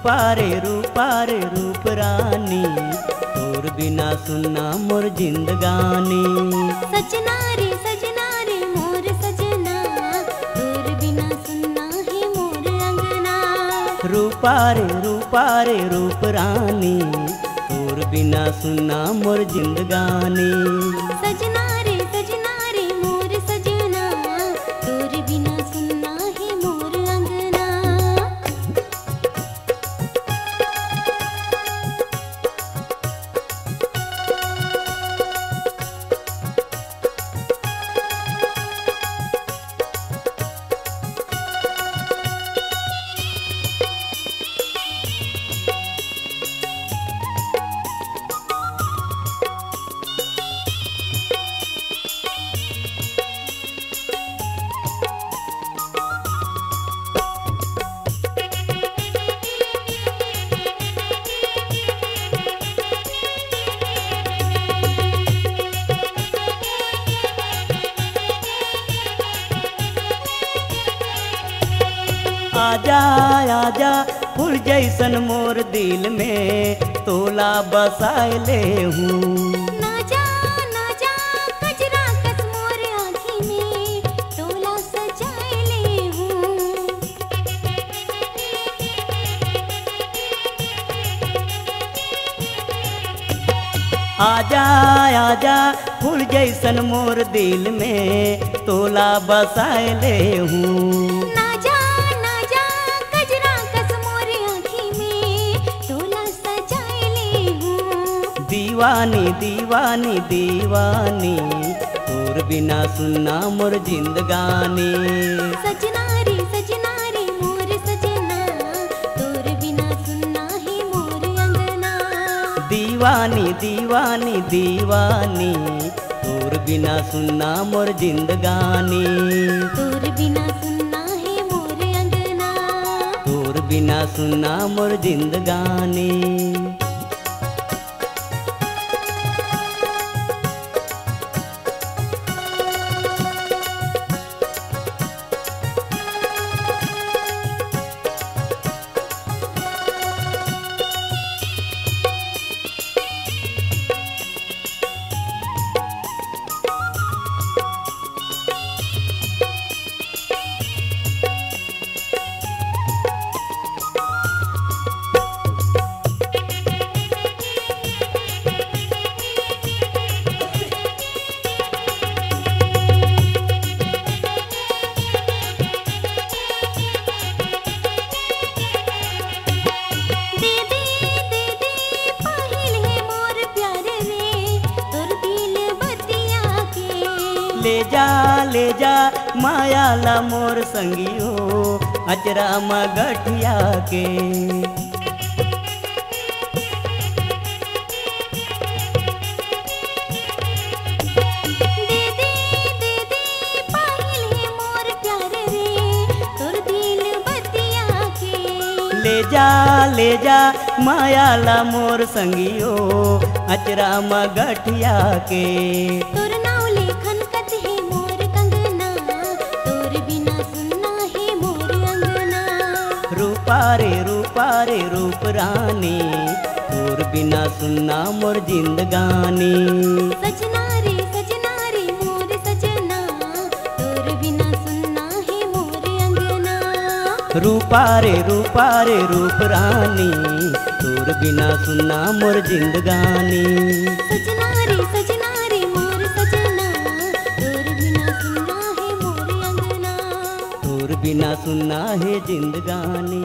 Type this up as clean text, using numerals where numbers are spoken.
रूपा रे रूप रानी, तोर बिना सुनना मोर जिंदगानी। सजना रे मोर सजना, तोर बिना सुनना है मोर अंगना। रूपा रे रूप रानी, तोर बिना सुनना मोर जिंदगानी। सजना रे मोर सजना, तोर बिना सुनना है मोर अंगना। आजा आजा फूल जैसन मोर दिल में तोला बसाए ले हूँ। ना जा कजरा कस मोर आँखी में तोला सजाए ले हूँ। आजा आजा फूल जैसन मोर दिल में तोला बसाए ले हूँ। ना जा कजरा कस मोर आँखी में तोला सजाए ले हूँ। दीवानी दीवानी दीवानी, तोर बिना सुनना मोर जिंदगानी। सजना रे मोर सजना, तोर बिना सुनना है मोर अंगना। दीवानी दीवानी दीवानी, तोर बिना सुनना मोर जिंदगानी। तोर बिना सुनना है मोर अंगना। तोर बिना सुनना मोर जिंदगानी। ले जा माया ला मोर संगियो, अचरा मगठिया के। दे दे पाहिल है मोर प्यार रे, तोर दिल बतिया के। ले जा माया ला मोर संगियो, अचरा मगठिया के। तोर नाव लेखन कत है मोर कंगना, तोर बिना सुनना है मोर अंगना। रूपा रे रूप रानी, तोर बिना सुनना मोर जिंदगानी। सजना रे मोर सजना, तोर बिना सुनना है मोर अंगना। रूपा रे रूप रानी, तोर बिना सुनना मोर जिंदगानी। सजना रे मोर सजना, तोर बिना सुनना है मोर अंगना। तोर बिना सुनना है जिंदगानी।